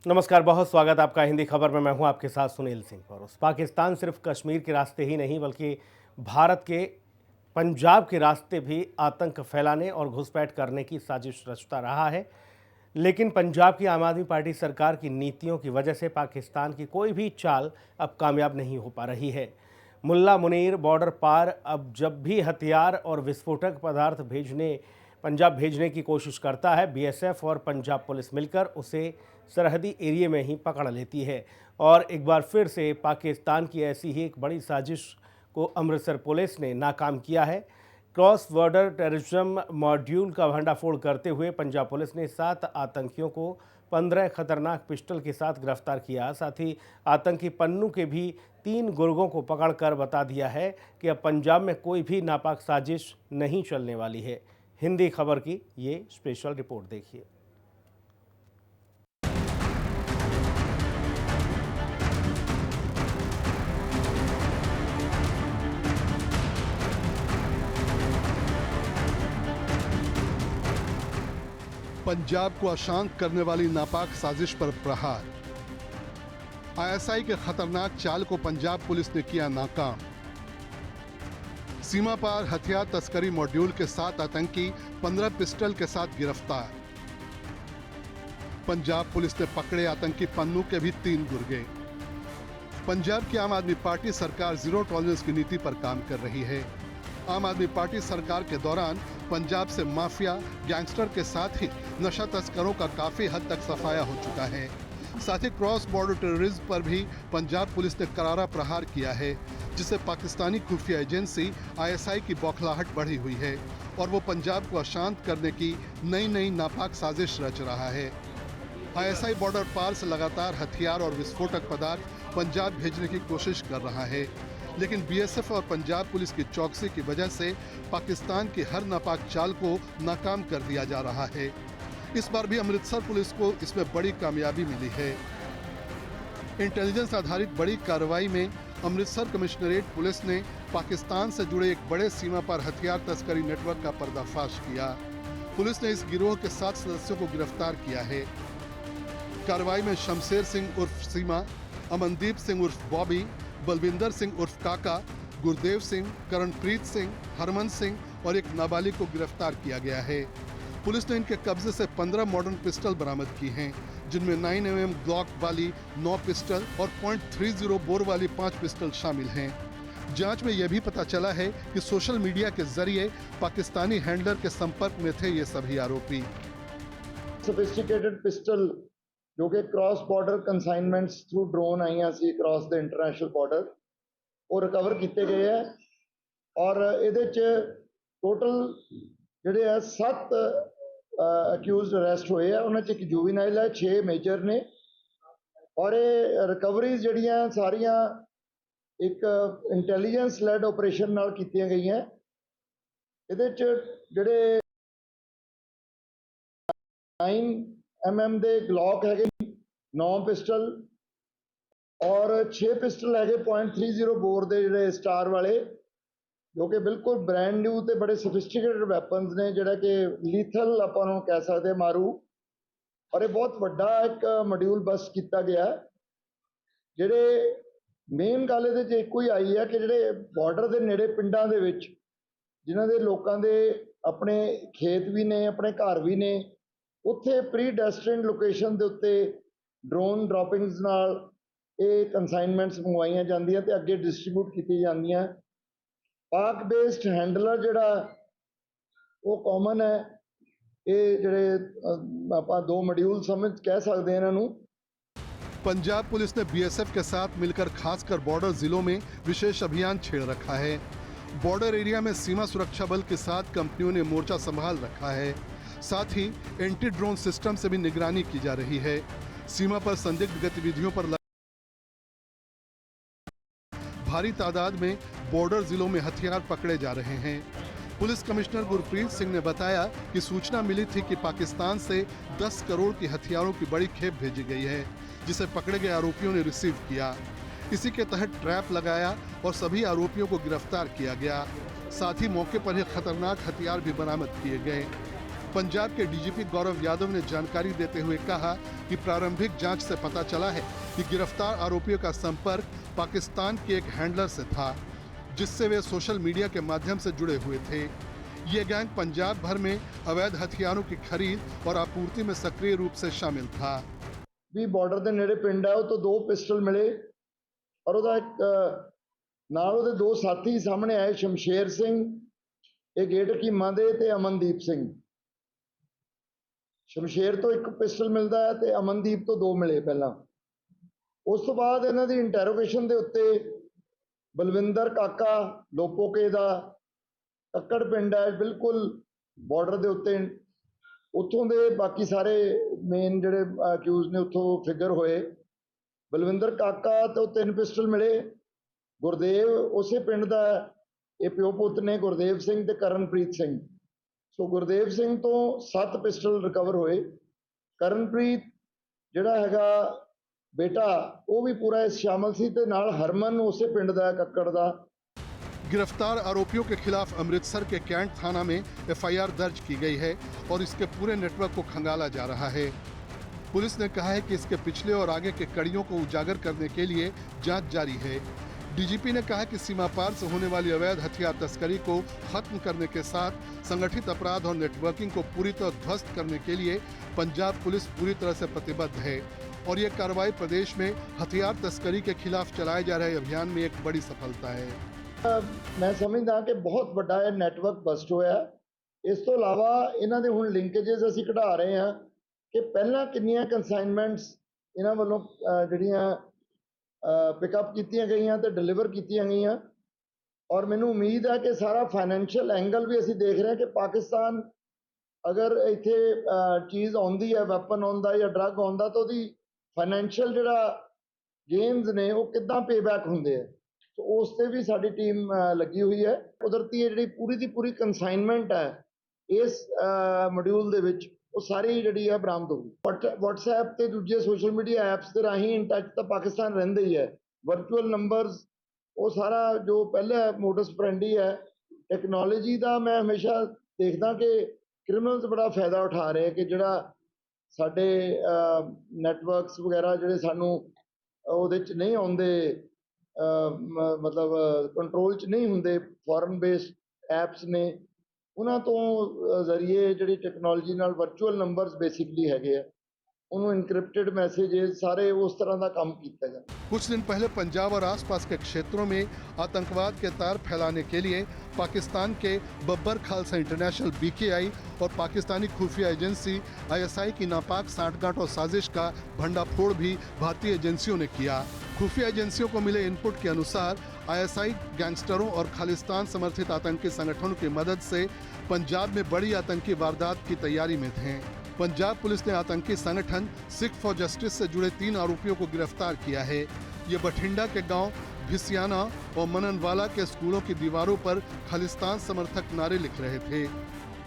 नमस्कार, बहुत स्वागत आपका हिंदी खबर में। मैं हूं आपके साथ सुनील सिंह। और पाकिस्तान सिर्फ कश्मीर के रास्ते ही नहीं बल्कि भारत के पंजाब के रास्ते भी आतंक फैलाने और घुसपैठ करने की साजिश रचता रहा है। लेकिन पंजाब की आम आदमी पार्टी सरकार की नीतियों की वजह से पाकिस्तान की कोई भी चाल अब कामयाब नहीं हो पा रही है। मुल्ला मुनीर बॉर्डर पार अब जब भी हथियार और विस्फोटक पदार्थ पंजाब भेजने की कोशिश करता है, बीएसएफ और पंजाब पुलिस मिलकर उसे सरहदी एरिया में ही पकड़ लेती है। और एक बार फिर से पाकिस्तान की ऐसी ही एक बड़ी साजिश को अमृतसर पुलिस ने नाकाम किया है। क्रॉस बॉर्डर टेररिज्म मॉड्यूल का भंडाफोड़ करते हुए पंजाब पुलिस ने 7 आतंकियों को 15 खतरनाक पिस्टल के साथ गिरफ्तार किया। साथ ही आतंकी पन्नू के भी 3 गुर्गों को पकड़कर बता दिया है कि अब पंजाब में कोई भी नापाक साजिश नहीं चलने वाली है। हिंदी खबर की ये स्पेशल रिपोर्ट देखिए। पंजाब को अशांत करने वाली नापाक साजिश पर प्रहार। आईएसआई के खतरनाक चाल को पंजाब पुलिस ने किया नाकाम। सीमा पार हथियार तस्करी मॉड्यूल के 7 आतंकी 15 पिस्टल के साथ गिरफ्तार। पंजाब पुलिस ने पकड़े आतंकी पन्नू के भी 3 गुर्गे। पंजाब की आम आदमी पार्टी सरकार जीरो टॉलरेंस की नीति पर काम कर रही है। आम आदमी पार्टी सरकार के दौरान पंजाब से माफिया गैंगस्टर के साथ ही नशा तस्करों का काफी हद तक सफाया हो चुका है। साथ ही क्रॉस बॉर्डर टेररिज्म पर भी पंजाब पुलिस ने करारा प्रहार किया है, जिससे पाकिस्तानी खुफिया एजेंसी आईएसआई की बौखलाहट बढ़ी हुई है और वो पंजाब को अशांत करने की नई नापाक साजिश रच रहा है। आईएसआई बॉर्डर पार से लगातार हथियार और विस्फोटक पदार्थ पंजाब भेजने की कोशिश कर रहा है, लेकिन बीएसएफ और पंजाब पुलिस की चौकसी की वजह से पाकिस्तान की हर नापाक चाल को नाकाम कर दिया जा रहा है। इस बार भी अमृतसर पुलिस को इसमें बड़ी कामयाबी मिली है। इंटेलिजेंस आधारित बड़ी कार्रवाई में अमृतसर कमिश्नरेट पुलिस ने पाकिस्तान से जुड़े एक बड़े सीमा पार हथियार तस्करी नेटवर्क का पर्दाफाश किया। पुलिस ने इस गिरोह के 7 सदस्यों को गिरफ्तार किया है। कार्रवाई में शमशेर सिंह उर्फ सीमा, अमनदीप सिंह उर्फ बॉबी, बलविंदर सिंह उर्फ काका, गुरदेव सिंह, करणप्रीत सिंह, हरमन सिंह और एक नाबालिग को गिरफ्तार किया गया है। पुलिस ने इनके कब्जे से 15 मॉडर्न पिस्टल बरामद की हैं, जिनमें 9mm ग्लॉक वाली 9 पिस्टल और .30 बोर वाली 5 पिस्टल शामिल हैं। जांच में यह भी पता चला है कि सोशल मीडिया के जरिए पाकिस्तानी हैंडलर के संपर्क में थे ये सभी आरोपी। सोफिस्टिकेटेड पिस्टल जो कि cross border consignments through drone आईਆਂ ਸੀ क्रॉस द इंटरनेशनल बॉर्डर ਉਹ ਰਿਕਵਰ ਕੀਤੇ ਗਏ ਹੈ और ਇਹਦੇ ਚ ਟੋਟਲ ਜਿਹੜੇ ਆ 7 ਅਕਿਊਜ਼ਡ ਅਰੈਸਟ ਹੋਏ ਆ। ਉਹਨਾਂ ਚ ਇੱਕ ਜੁਵੀਨਾਈਲ ਹੈ, 6 ਮੇਜਰ ਨੇ ਔਰ ਇਹ ਰਿਕਵਰੀਜ਼ ਜਿਹੜੀਆਂ ਸਾਰੀਆਂ ਇੱਕ ਇੰਟੈਲੀਜੈਂਸ ਲੈਡ ਆਪਰੇਸ਼ਨ ਨਾਲ ਕੀਤੀਆਂ ਗਈਆਂ। ਇਹਦੇ ਚ ਜਿਹੜੇ 9mm ਦੇ ਗਲੌਕ ਹੈਗੇ, 9 ਪਿਸਟਲ और 6 पिस्टल है .30 बोर के जोड़े स्टार वाले, जो कि बिल्कुल ब्रैंड न्यू तो बड़े सोफिस्टिकेटेड वैपन्स ने, जोड़ा कि लीथल आप कह सकते मारू। और ये बहुत बड़ा एक मॉड्यूल बस किया गया। जोड़े मेन गल ये एक ही आई है कि जोड़े बॉर्डर के नेड़े पिंडों के जिन्हों के लोगों के अपने खेत भी ने, अपने घर भी ने, उत्थे प्री डेस्टिनेड लोकेशन के उत्ते ड्रोन ड्रॉपिंग्स नाल ਇਹ ਕੰਸਾਈਨਮੈਂਟਸ ਮੰਗਵਾਈਆਂ ਜਾਂਦੀਆਂ ਤੇ ਅੱਗੇ ਡਿਸਟ੍ਰੀਬਿਊਟ ਕੀਤੀ ਜਾਂਦੀਆਂ। ਪਾਕ ਬੇਸਡ ਹੈਂਡਲਰ ਜਿਹੜਾ ਉਹ ਕਾਮਨ ਹੈ। ਇਹ ਜਿਹੜੇ ਆਪਾਂ 2 ਮੋਡਿਊਲ ਸਮਝ ਕਹਿ ਸਕਦੇ हैं ਇਹਨਾਂ ਨੂੰ। पंजाब पुलिस ने बीएसएफ के साथ मिलकर खासकर बॉर्डर जिलों में विशेष अभियान छेड़ रखा है। बॉर्डर एरिया में सीमा सुरक्षा बल के साथ कंपनियों ने मोर्चा संभाल रखा है। साथ ही एंटी ड्रोन सिस्टम से भी निगरानी की जा रही है। सीमा पर संदिग्ध गतिविधियों पर भारी तादाद में बॉर्डर जिलों में हथियार पकड़े जा रहे हैं। पुलिस कमिश्नर गुरप्रीत सिंह ने बताया कि सूचना मिली थी कि पाकिस्तान से 10 करोड़ की हथियारों की बड़ी खेप भेजी गई है, जिसे पकड़े गए आरोपियों ने रिसीव किया। इसी के तहत ट्रैप लगाया और सभी आरोपियों को गिरफ्तार किया गया। साथ ही मौके पर ही खतरनाक हथियार भी बरामद किए गए। पंजाब के डीजीपी गौरव यादव ने जानकारी देते हुए कहा कि प्रारंभिक जांच से पता चला है कि गिरफ्तार आरोपियों का संपर्क पाकिस्तान के एक हैंडलर से था, जिससे वे सोशल मीडिया के माध्यम से जुड़े हुए थे। ये गैंग पंजाब भर में अवैध हथियारों की खरीद और आपूर्ति में सक्रिय रूप से शामिल था। भी बॉर्डर के नेड़े पिंड है, वो तो 2 पिस्टल मिले और ਉਹਦਾ ਇੱਕ ਨਾਲ ਉਹਦੇ 2 ਸਾਥੀ ਸਾਹਮਣੇ ਆਏ, ਸ਼ਮਸ਼ੇਰ ਸਿੰਘ ਇਹ ਗੇਟ ਕੀਮਾ ਦੇ ਤੇ ਅਮਨਦੀਪ ਸਿੰਘ। ਸ਼ਮਸ਼ੇਰ ਤੋਂ 1 ਪਿਸਟਲ ਮਿਲਦਾ ਹੈ ਤੇ ਅਮਨਦੀਪ ਤੋਂ 2 ਮਿਲੇ ਪਹਿਲਾਂ। ਉਸ ਤੋਂ ਬਾਅਦ ਇਹਨਾਂ ਦੀ ਇੰਟਰੋਗੇਸ਼ਨ ਦੇ ਉੱਤੇ ਬਲਵਿੰਦਰ ਕਾਕਾ ਲੋਪੋਕੇ ਦਾ ਕੱਕੜ ਪਿੰਡ ਹੈ ਬਿਲਕੁਲ ਬਾਰਡਰ ਦੇ ਉੱਤੇ, ਉੱਥੋਂ ਦੇ ਬਾਕੀ ਸਾਰੇ ਮੇਨ ਜਿਹੜੇ ਅਕਿਊਜ਼ ਨੇ ਉੱਥੋਂ ਫਿਗਰ ਹੋਏ। ਬਲਵਿੰਦਰ ਕਾਕਾ ਤੋਂ 3 ਪਿਸਟਲ ਮਿਲੇ। ਗੁਰਦੇਵ ਉਸੇ ਪਿੰਡ ਦਾ ਇਹ ਪਿਓ ਪੁੱਤ ਨੇ, ਗੁਰਦੇਵ ਸਿੰਘ ਤੇ ਕਰਨਪ੍ਰੀਤ ਸਿੰਘ। ਸੋ ਗੁਰਦੇਵ ਸਿੰਘ ਤੋਂ 7 ਪਿਸਟਲ ਰਿਕਵਰ ਹੋਏ। ਕਰਨਪ੍ਰੀਤ ਜਿਹੜਾ ਹੈਗਾ बेटा वो भी पूरा इस शामिल सी ते नाल हरमन उसे पिंड दा कक्कड़ दा। गिरफ्तार आरोपियों के खिलाफ अमृतसर के कैंट थाना में एफआईआर दर्ज की गई है और इसके पूरे नेटवर्क को खंगाला जा रहा है। पुलिस ने कहा है कि इसके पिछले और आगे के कड़ियों को उजागर करने के लिए जांच जारी है। डीजीपी ने कहा कि सीमा पार से होने वाली अवैध हथियार तस्करी को खत्म करने के साथ संगठित अपराध और नेटवर्किंग को पूरी तरह ध्वस्त करने के लिए पंजाब पुलिस पूरी तरह से प्रतिबद्ध है और ये कार्रवाई प्रदेश में हथियार तस्करी के खिलाफ चलाए जा रहे अभियान में एक बड़ी सफलता है। मैं समझदा कि बहुत बड़ा ये नेटवर्क बस्ट होया। इस तो इलावा इन्हां दे हुण लिंकेजेस असीं कढा रहे हैं कि पहलां किन्नियां कंसाइनमेंट्स इन्हां वल्लों ਜਿਹੜੀਆਂ पिकअप कीतियां गईयां ते डिलीवर कीतियां गईयां और मैनूं उम्मीद है कि सारा फाइनैंशियल एंगल भी असीं देख रहे हैं कि पाकिस्तान अगर इत्थे चीज़ आउंदी है, वैपन आउंदा या ड्रग आउंदा तो ਉਹਦੀ फाइनैंशियल ਜਿਹੜਾ गेम्स ने वो किद्दां पेबैक ਹੁੰਦੇ ਆ। तो उस ते भी साडी टीम लगी हुई है। कुदरती ਜਿਹੜੀ पूरी ਦੀ पूरी कंसाइनमेंट है इस मॉड्यूल ਦੇ ਵਿੱਚ ਉਹ ਸਾਰੀ ਜਿਹੜੀ ਹੈ ਬਰਾਮਦ ਹੋਊਗੀ। WhatsApp ਤੇ ਦੂਜੇ ਸੋਸ਼ਲ ਮੀਡੀਆ ਐਪਸ ਦੇ ਰਾਹੀਂ ਇਨ ਟੱਚ ਤਾਂ ਪਾਕਿਸਤਾਨ ਰਹਿੰਦਾ ਹੀ ਹੈ। ਵਰਚੁਅਲ ਨੰਬਰਸ ਉਹ ਸਾਰਾ ਜੋ ਪਹਿਲਾ ਮੋਡਸ ਪ੍ਰੈਂਡੀ ਹੈ ਟੈਕਨੋਲੋਜੀ ਦਾ ਮੈਂ ਹਮੇਸ਼ਾ ਦੇਖਦਾ ਕਿ ਕ੍ਰਿਮੀਨਲਸ ਬੜਾ ਫਾਇਦਾ ਉਠਾ ਰਹੇ ਕਿ ਜਿਹੜਾ ਸਾਡੇ ਨੈਟਵਰਕਸ ਵਗੈਰਾ ਜਿਹੜੇ ਸਾਨੂੰ ਉਹਦੇ 'ਚ ਨਹੀਂ ਆਉਂਦੇ, ਮਤਲਬ ਕੰਟਰੋਲ 'ਚ ਨਹੀਂ ਹੁੰਦੇ, ਫੋਰਨ ਬੇਸਡ ਐਪਸ ਨੇ, ਉਹਨਾਂ ਤੋਂ ਜ਼ਰੀਏ ਜਿਹੜੀ ਟੈਕਨੋਲੋਜੀ ਨਾਲ ਵਰਚੁਅਲ ਨੰਬਰਸ ਬੇਸਿਕਲੀ ਹੈਗੇ ਆ उन्होंने इनक्रिप्टेड मैसेजेस सारे उस तरह का काम किया जाता। कुछ दिन पहले पंजाब और आसपास के क्षेत्रों में आतंकवाद के तार फैलाने के लिए पाकिस्तान के बब्बर खालसा इंटरनेशनल BKI और पाकिस्तानी खुफिया एजेंसी ISI की नापाक साठगांठ और साजिश का भंडाफोड़ भी भारतीय एजेंसियों ने किया। खुफिया एजेंसियों को मिले इनपुट के अनुसार ISI गैंगस्टरों और खालिस्तान समर्थित आतंकी संगठनों की मदद से पंजाब में बड़ी आतंकी वारदात की तैयारी में थे। पंजाब पुलिस ने आतंकी संगठन सिख फॉर जस्टिस से जुड़े 3 आरोपियों को गिरफ्तार किया है। ये बठिंडा के गांव भिसियाना और मननवाला के स्कूलों की दीवारों पर खालिस्तान समर्थक नारे लिख रहे थे।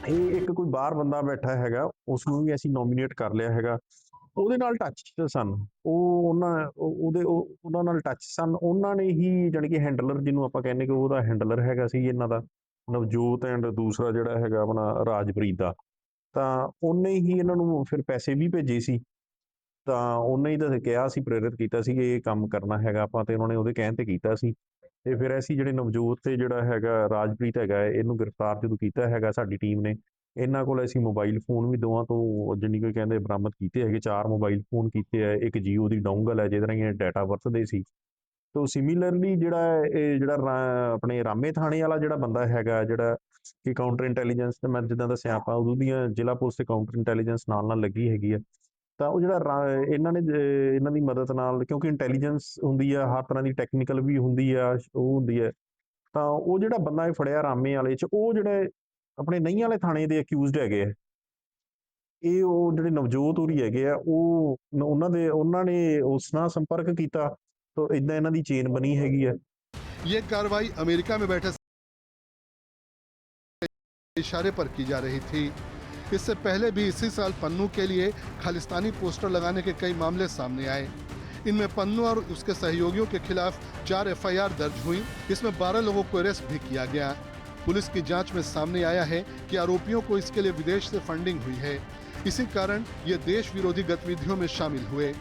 ਇਹ ਇੱਕ ਕੋਈ ਬਾਹਰ ਬੰਦਾ ਬੈਠਾ ਹੈਗਾ, ਉਸ ਨੂੰ ਵੀ ਅਸੀਂ ਨੋਮੀਨੇਟ ਕਰ ਲਿਆ ਹੈਗਾ। ਉਹਦੇ ਨਾਲ ਟੱਚ ਸਨ, ਉਹਨਾਂ ਨਾਲ ਟੱਚ ਸਨ। ਉਹਨਾਂ ਨੇ ਹੀ ਜਾਣੀ ਕਿ ਹੈਂਡਲਰ ਜਿਹਨੂੰ ਆਪਾਂ ਕਹਿੰਦੇ ਕਿ ਉਹਦਾ ਹੈਂਡਲਰ ਹੈਗਾ ਸੀ ਇਹਨਾਂ ਦਾ ਨਵਜੋਤ ਐਂਡ ਦੂਸਰਾ ਜਿਹੜਾ ਹੈਗਾ ਆਪਣਾ ਰਾਜਪ੍ਰੀਤ ਦਾ, ਤਾਂ ਉਹਨੇ ਹੀ ਇਹਨਾਂ ਨੂੰ ਫਿਰ ਪੈਸੇ ਵੀ ਭੇਜੇ ਸੀ। ਤਾਂ ਉਹਨੇ ਹੀ ਤਾਂ ਕਿਹਾ ਸੀ, ਪ੍ਰੇਰਿਤ ਕੀਤਾ ਸੀ ਕਿ ਇਹ ਕੰਮ ਕਰਨਾ ਹੈਗਾ ਆਪਾਂ, ਤੇ ਉਹਨਾਂ ਨੇ ਉਹਦੇ ਕਹਿਣ ਤੇ ਕੀਤਾ ਸੀ। ਤੇ ਫਿਰ ਅਸੀਂ ਜਿਹੜੇ ਨਵਜੋਤ ਤੇ ਜਿਹੜਾ ਹੈਗਾ ਰਾਜਪ੍ਰੀਤ ਹੈਗਾ ਇਹਨੂੰ ਗ੍ਰਿਫਤਾਰ ਜਦੋਂ ਕੀਤਾ ਹੈਗਾ ਸਾਡੀ ਟੀਮ ਨੇ, ਇਹਨਾਂ ਕੋਲ ਅਸੀਂ ਮੋਬਾਈਲ ਫੋਨ ਵੀ ਦੋਵਾਂ ਤੋਂ ਜਿੰਨੀ ਕੋਈ ਕਹਿੰਦੇ ਬਰਾਮਦ ਕੀਤੇ ਹੈਗੇ। 4 ਮੋਬਾਈਲ ਫੋਨ ਕੀਤੇ ਹੈ, ਇੱਕ ਜੀਓ ਦੀ ਡੋਂਗਲ ਹੈ ਜਿਹਦੇ ਰਾਹੀਂ ਇਹ ਡਾਟਾ ਵਰਤਦੇ ਸੀ। ਤੋ ਸਿਮਿਲਰਲੀ ਜਿਹੜਾ ਆਪਣੇ ਰਾਮੇ ਥਾਣੇ ਵਾਲਾ ਜਿਹੜਾ ਬੰਦਾ ਹੈਗਾ, ਜਿਹੜਾ ਕਿ ਕਾਊਂਟਰ ਇੰਟੈਲੀਜੈਂਸ ਤੇ ਮੈਂ ਜਿੱਦਾਂ ਦੱਸਿਆ ਆਪਾਂ ਉਦੋਂ ਦੀਆਂ ਜ਼ਿਲ੍ਹਾ ਪੁਲਿਸ ਤੇ ਕਾਊਂਟਰ ਇੰਟੈਲੀਜੈਂਸ ਨਾਲ ਲੱਗੀ ਹੈਗੀ ਆ, ਤਾਂ ਉਹ ਜਿਹੜਾ ਇਹਨਾਂ ਦੀ ਮਦਦ ਨਾਲ, ਕਿਉਂਕਿ ਇੰਟੈਲੀਜੈਂਸ ਹੁੰਦੀ ਆ ਹਰ ਤਰ੍ਹਾਂ ਦੀ, ਟੈਕਨੀਕਲ ਵੀ ਹੁੰਦੀ ਆ, ਉਹ ਹੁੰਦੀ ਹੈ, ਤਾਂ ਉਹ ਜਿਹੜਾ ਬੰਦਾ ਇਹ ਫੜਿਆ ਰਾਮੇ ਵਾਲੇ 'ਚ, ਉਹ ਜਿਹੜੇ ਆਪਣੇ ਨਈਆਂ ਵਾਲੇ ਥਾਣੇ ਦੇ ਅਕਿਊਜ਼ਡ ਹੈਗੇ ਆ, ਇਹ ਉਹ ਜਿਹੜੇ ਨਵਜੋਤ ਹੋਰੀ ਹੈਗੇ ਆ, ਉਹਨਾਂ ਨੇ ਉਸ ਨਾਲ ਸੰਪਰਕ ਕੀਤਾ, ਤਾਂ ਇਦਾਂ ਇਹਨਾਂ ਦੀ ਚੇਨ ਬਣੀ ਹੈਗੀ ਆ। ये कार्रवाई अमेरिका में बैठे इशारे पर की जा रही थी। इससे पहले भी इसी साल पन्नू के लिए खालिस्तानी पोस्टर लगाने के कई मामले सामने आए। इनमें पन्नू और उसके सहयोगियों के खिलाफ 4 FIR दर्ज हुई। इसमें 12 लोगों को अरेस्ट भी किया गया। पुलिस की जांच में सामने आया है कि आरोपियों को इसके लिए विदेश से फंडिंग हुई है। इसी कारण ये देश विरोधी गतिविधियों में शामिल हुए।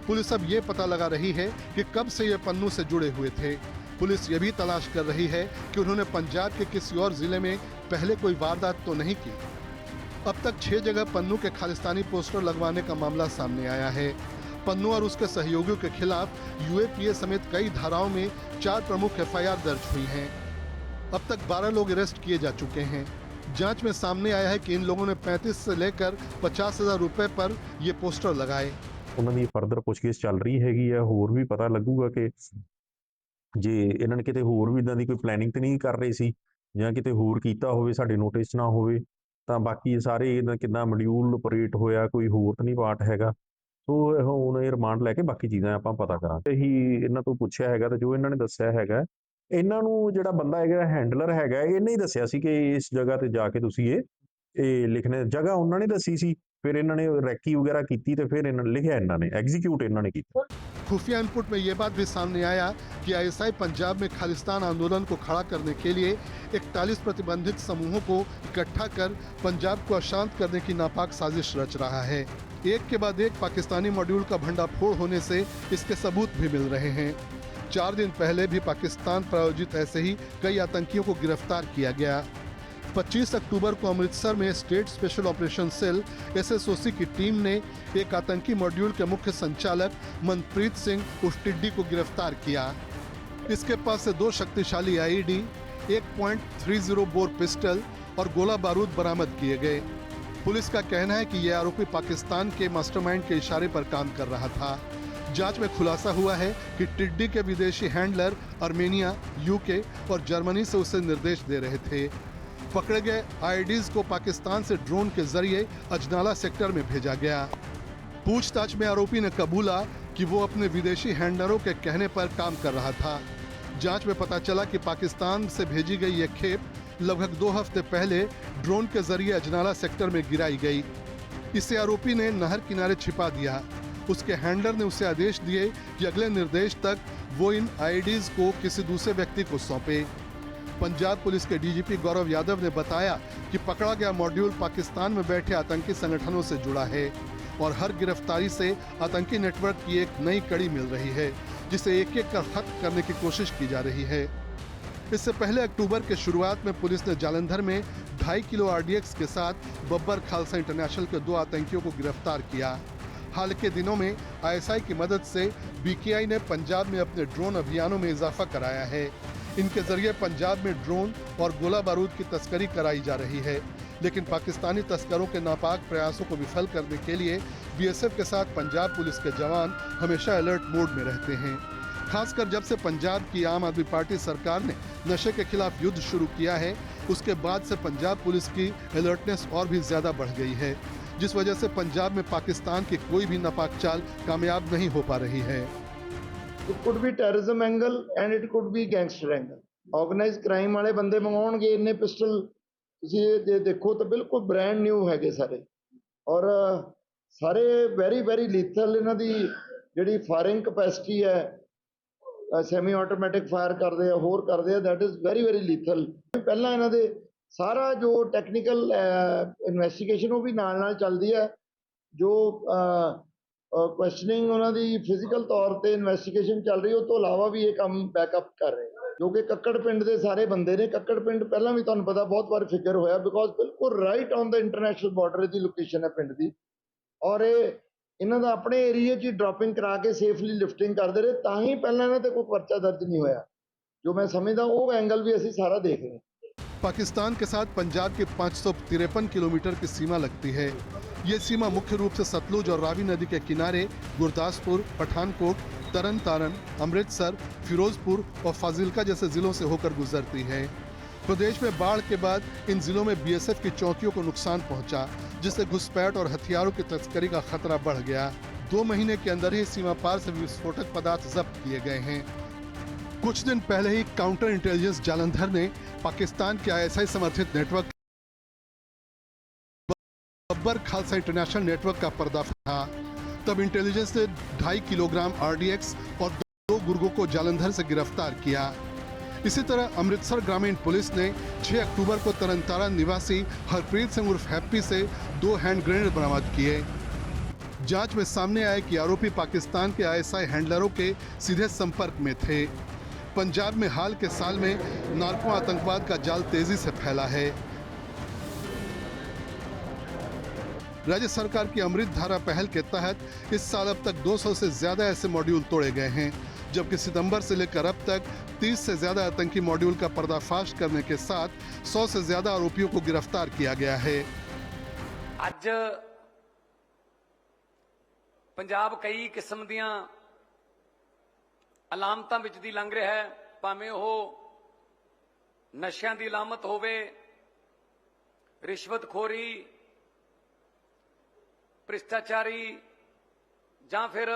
पुलिस अब ये पता लगा रही है कि कब से ये पन्नू से जुड़े हुए थे। पुलिस ये भी तलाश कर रही है कि उन्होंने पंजाब के किसी और जिले में पहले कोई वारदात तो नहीं की। अब तक 6 जगह पन्नू के खालिस्तानी पोस्टर लगवाने का मामला सामने आया है। पन्नू और उसके सहयोगियों के खिलाफ यूएपीए समेत कई धाराओं में 4 प्रमुख एफआईआर दर्ज हुई हैं। अब तक 12 लोग अरेस्ट किए जा चुके हैं। जांच में सामने आया है कि इन लोगों ने 35 से लेकर 50,000 रुपए पर ये पोस्टर लगाए। ਉਹਨਾਂ ਦੀ ਫਰਦਰ ਪੁੱਛਗਿੱਛ ਚੱਲ ਰਹੀ ਹੈਗੀ ਆ। ਹੋਰ ਵੀ ਪਤਾ ਲੱਗੂਗਾ ਕਿ ਜੇ ਇਹਨਾਂ ਨੇ ਕਿਤੇ ਹੋਰ ਵੀ ਇਦਾਂ ਦੀ ਕੋਈ ਪਲੈਨਿੰਗ ਤੇ ਨਹੀਂ ਕਰ ਰਹੇ ਸੀ ਜਾਂ ਕਿਤੇ ਹੋਰ ਕੀਤਾ ਹੋਵੇ, ਸਾਡੇ ਨੋਟਿਸ 'ਚ ਨਾ ਹੋਵੇ, ਤਾਂ ਬਾਕੀ ਇਹ ਸਾਰੇ ਇਹਨਾਂ ਕਿੱਦਾਂ ਮੋਡਿਊਲ ਆਪਰੇਟ ਹੋਇਆ, ਕੋਈ ਹੋਰ ਤਾਂ ਨਹੀਂ ਪਾਰਟ ਹੈਗਾ। ਸੋ ਹੁਣ ਇਹ ਰਿਮਾਂਡ ਲੈ ਕੇ ਬਾਕੀ ਚੀਜ਼ਾਂ ਆਪਾਂ ਪਤਾ ਕਰਾਂਗੇ। ਇਹੀ ਇਹਨਾਂ ਤੋਂ ਪੁੱਛਿਆ ਹੈਗਾ ਤੇ ਜੋ ਇਹਨਾਂ ਨੇ ਦੱਸਿਆ ਹੈਗਾ, ਇਹਨਾਂ ਨੂੰ ਜਿਹੜਾ ਬੰਦਾ ਹੈਗਾ ਹੈਂਡਲਰ ਹੈਗਾ, ਇਹਨੇ ਹੀ ਦੱਸਿਆ ਸੀ ਕਿ ਇਸ ਜਗ੍ਹਾ ਤੇ ਜਾ ਕੇ ਤੁਸੀਂ ਇਹ ਲਿਖਣੇ। ਜਗ੍ਹਾ ਉਹਨਾਂ ਨੇ ਦੱਸੀ ਸੀ, फिर इन्होंने रैकी वगैरह की तो फिर इन्होंने लिखा, इन्होंने एग्जीक्यूट इन्होंने किया। खुफिया इनपुट में ये बात भी सामने आया कि आईएसआई पंजाब में खालिस्तान आंदोलन को खड़ा करने के लिए 41 प्रतिबंधित समूहों को इकट्ठा कर पंजाब को अशांत करने की नापाक साजिश रच रहा है। एक के बाद एक पाकिस्तानी मॉड्यूल का भंडाफोड़ होने से इसके सबूत भी मिल रहे हैं। 4 दिन पहले भी पाकिस्तान प्रायोजित ऐसे ही कई आतंकियों को गिरफ्तार किया गया। 25 अक्टूबर को अमृतसर में state special operation cell SSOC की टीम ने एक आतंकी मॉड्यूल के मुख्य संचालक मनप्रीत सिंह उर्फ टिड्डी को गिरफ्तार किया। इसके पास से 2 शक्तिशाली आईईडी, 1.30 बोर पिस्टल और गोला बारूद बरामद किए गए। पुलिस का कहना है कि यह आरोपी पाकिस्तान के मास्टरमाइंड के इशारे पर काम कर रहा था। जांच में खुलासा हुआ है कि टिड्डी के विदेशी हैंडलर आर्मेनिया, यूके और जर्मनी से उसे निर्देश दे रहे थे। पकड़े गए आईडीज को पाकिस्तान से ड्रोन के जरिए अजनाला सेक्टर में भेजा गया। पूछताछ में आरोपी ने कबूला कि वो अपने विदेशी हैंडलरों के कहने पर काम कर रहा था। जांच में पता चला कि पाकिस्तान से भेजी गई ये खेप लगभग 2 हफ्ते पहले ड्रोन के जरिए अजनाला सेक्टर में गिराई गई। इसे आरोपी ने नहर किनारे छिपा दिया। उसके हैंडलर ने उसे आदेश दिए कि अगले निर्देश तक वो इन आईडीज को किसी दूसरे व्यक्ति को सौंपे। पंजाब पुलिस के डीजीपी गौरव यादव ने बताया कि पकड़ा गया मॉड्यूल पाकिस्तान में बैठे आतंकी संगठनों से जुड़ा है और हर गिरफ्तारी से आतंकी नेटवर्क की एक नई कड़ी मिल रही है, जिसे एक-एक कर खत्म करने की कोशिश की जा रही है। इससे पहले अक्टूबर के शुरुआत में पुलिस ने जालंधर में 2.5 किलो आरडीएक्स के साथ बब्बर खालसा इंटरनेशनल के 2 आतंकियों को गिरफ्तार किया। हाल के दिनों में आईएसआई की मदद से बीकेआई ने पंजाब में अपने ड्रोन अभियानों में इजाफा कराया है। इनके जरिए पंजाब में ड्रोन और गोला बारूद की तस्करी कराई जा रही है, लेकिन पाकिस्तानी तस्करों के नापाक प्रयासों को विफल करने के लिए बीएसएफ के साथ पंजाब पुलिस के जवान हमेशा अलर्ट मोड में रहते हैं। खासकर जब से पंजाब की आम आदमी पार्टी सरकार ने नशे के खिलाफ युद्ध शुरू किया है, उसके बाद से पंजाब पुलिस की अलर्टनेस और भी ज्यादा बढ़ गई है, जिस वजह से पंजाब में पाकिस्तान की कोई भी नापाक चाल कामयाब नहीं हो पा रही है। It could be terrorism angle and it could be gangster angle. Organized crime वाले बंदे मंगाਉਣਗੇ ਇੰਨੇ पिस्टल, ਤੁਸੀਂ ਜੇ ਦੇਖੋ ਤਾਂ ਬਿਲਕੁਲ ਬ੍ਰਾਂਡ ਨਿਊ ਹੈਗੇ ਸਾਰੇ, ਔਰ ਸਾਰੇ ਵੈਰੀ ਲੀਥਲ। ਇਹਨਾਂ ਦੀ ਜਿਹੜੀ ਫਾਇਰਿੰਗ ਕਪੈਸਿਟੀ ਹੈ, ਸੈਮੀ ਆਟੋਮੈਟਿਕ ਫਾਇਰ ਕਰਦੇ ਆ, ਹੋਰ ਕਰਦੇ ਆ, ਦੈਟ ਇਜ਼ ਵੈਰੀ ਲੀਥਲ। ਪਹਿਲਾਂ ਇਹਨਾਂ ਦੇ ਸਾਰਾ ਜੋ ਟੈਕਨੀਕਲ ਇਨਵੈਸਟੀਗੇਸ਼ਨ ਉਹ ਵੀ ਨਾਲ ਚੱਲਦੀ ਹੈ, ਜੋ ਕੁਐਸਚਨਿੰਗ ਉਹਨਾਂ ਦੀ ਫਿਜ਼ੀਕਲ ਤੌਰ ਤੇ ਇਨਵੈਸਟੀਗੇਸ਼ਨ ਚੱਲ ਰਹੀ, ਉਹ ਤੋਂ ਇਲਾਵਾ ਵੀ ਇਹ ਕੰਮ ਬੈਕਅਪ ਕਰ ਰਹੇ ਜੋ ਕਿ ਕੱਕੜ ਪਿੰਡ ਦੇ ਸਾਰੇ ਬੰਦੇ ਨੇ। ਕੱਕੜ ਪਿੰਡ ਪਹਿਲਾਂ ਵੀ ਤੁਹਾਨੂੰ ਪਤਾ ਬਹੁਤ ਵਾਰ ਫਿਗਰ ਹੋਇਆ, ਬਿਕੋਜ਼ ਬਿਲਕੁਲ right on the international border the location ਹੈ ਪਿੰਡ ਦੀ, ਔਰ ਇਹਨਾਂ ਦਾ ਆਪਣੇ ਏਰੀਏ 'ਚ ਡ੍ਰੌਪਿੰਗ ਕਰਾ ਕੇ ਸੇਫਲੀ ਲਿਫਟਿੰਗ ਕਰਦੇ ਰਹੇ, ਤਾਂ ਹੀ ਪਹਿਲਾਂ ਇਹਨਾਂ ਤੇ ਕੋਈ ਪਰਚਾ ਦਰਜ नहीं ਹੋਇਆ। जो मैं समझदा वो एंगल भी ਅਸੀਂ सारा देख रहे हैं। पाकिस्तान के साथ पंजाब की 553 किलोमीटर की सीमा लगती है। ये सीमा मुख्य रूप से सतलुज और रावी नदी के किनारे गुरदासपुर, पठानकोट, तरन तारण, अमृतसर, फिरोजपुर और फाजिलका जैसे जिलों से होकर गुजरती है। प्रदेश में बाढ़ के बाद इन जिलों में बीएसएफ की चौकियों को नुकसान पहुंचा, जिससे घुसपैठ और हथियारों की तस्करी का खतरा बढ़ गया। 2 महीने के अंदर ही सीमा पार से विस्फोटक पदार्थ जब्त किए गए हैं। कुछ दिन पहले ही काउंटर इंटेलिजेंस जालंधर ने पाकिस्तान के आईएसआई समर्थित network Babbar Khalsa international network का पर्दाफाश था। तब इंटेलिजेंस ने 2.5 किलोग्राम आरडीएक्स और 2 गुर्गों को जालंधर से गिरफ्तार किया। इसी तरह अमृतसर ग्रामीण पुलिस ने 6 अक्टूबर को तरनतारण निवासी हरप्रीत सिंह उर्फ हैप्पी से 2 हैंड ग्रेनेड बरामद किए। जांच में सामने आया कि आरोपी पाकिस्तान के आईएसआई हैंडलरों के सीधे संपर्क में थे। पंजाब में हाल के साल में नार्को आतंकवाद का जाल तेजी से फैला है। राज्य सरकार की अमृत धारा पहल के तहत इस साल अब तक 200 से ज्यादा ऐसे मॉड्यूल तोड़े गए हैं, जबकि सितंबर से लेकर अब तक 30 से ज्यादा आतंकी मॉड्यूल का पर्दाफाश करने के साथ 100 से ज्यादा आरोपियों को गिरफ्तार किया गया है। ਅੱਜ ਪੰਜਾਬ ਕਈ ਕਿਸਮ ਦੀਆਂ ਅਲਾਮਤਾਂ ਵਿੱਚ ਦੀ ਲੰਘ ਰਿਹਾ ਹੈ, ਭਾਵੇਂ ਉਹ ਨਸ਼ਿਆਂ ਦੀ ਅਲਾਮਤ ਹੋਵੇ, ਰਿਸ਼ਵਤਖੋਰੀ, ਭ੍ਰਿਸ਼ਟਾਚਾਰੀ ਜਾਂ ਫਿਰ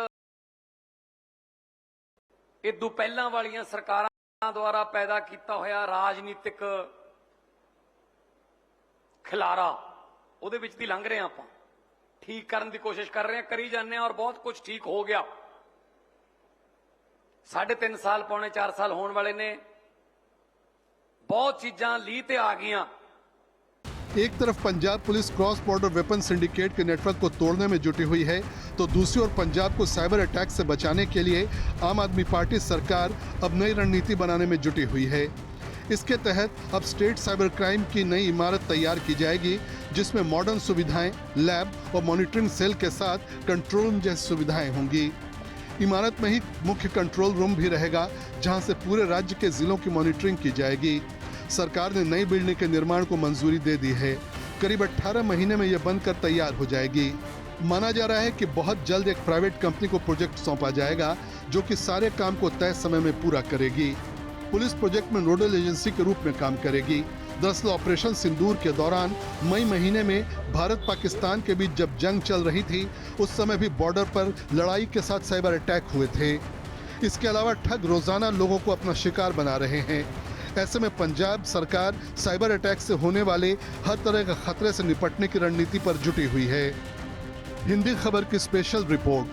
ਇਦੋਂ ਪਹਿਲਾਂ ਵਾਲੀਆਂ ਸਰਕਾਰਾਂ ਦੁਆਰਾ ਪੈਦਾ ਕੀਤਾ ਹੋਇਆ ਰਾਜਨੀਤਿਕ ਖਿਲਾਰਾ, ਉਹਦੇ ਵਿੱਚ ਦੀ ਲੰਘ ਰਹੇ ਹਾਂ ਆਪਾਂ। ठीक करने की कोशिश कर रहे हैं, करी जाने और बहुत कुछ ठीक हो गया। 3.5 साल पौने 4 साल होने वाले ने, बहुत चीजां ली ते आ गईयां। एक तरफ Punjab police cross border weapon syndicate के नेटवर्क को तोड़ने में जुटी हुई है, तो दूसरी ओर पंजाब को साइबर अटैक से बचाने के लिए आम आदमी पार्टी सरकार अब नई रणनीति बनाने में जुटी हुई है। इसके तहत अब स्टेट साइबर क्राइम की नई इमारत तैयार की जाएगी, जिसमें मॉडर्न सुविधाएं, लैब और मॉनिटरिंग सेल के साथ कंट्रोल रूम जैसी सुविधाएं होंगी। इमारत में ही मुख्य कंट्रोल रूम भी रहेगा, जहां से पूरे राज्य के जिलों की मॉनिटरिंग की जाएगी। सरकार ने नई बिल्डिंग के निर्माण को मंजूरी दे दी है। करीब 18 महीने में यह बनकर तैयार हो जाएगी। माना जा रहा है कि बहुत जल्द एक प्राइवेट कंपनी को प्रोजेक्ट सौंपा जाएगा, जो कि सारे काम को तय समय में पूरा करेगी। पुलिस प्रोजेक्ट में नोडल एजेंसी के रूप में काम करेगी। दरअसल ऑपरेशन सिंदूर के दौरान मई महीने में भारत पाकिस्तान के बीच जब जंग चल रही थी, उस समय भी बॉर्डर पर लड़ाई के साथ साइबर अटैक हुए थे। इसके अलावा ठग रोजाना लोगों को अपना शिकार बना रहे हैं। ऐसे में पंजाब सरकार साइबर अटैक से होने वाले हर तरह के खतरे से निपटने की रणनीति पर जुटी हुई है। हिंदी खबर की स्पेशल रिपोर्ट।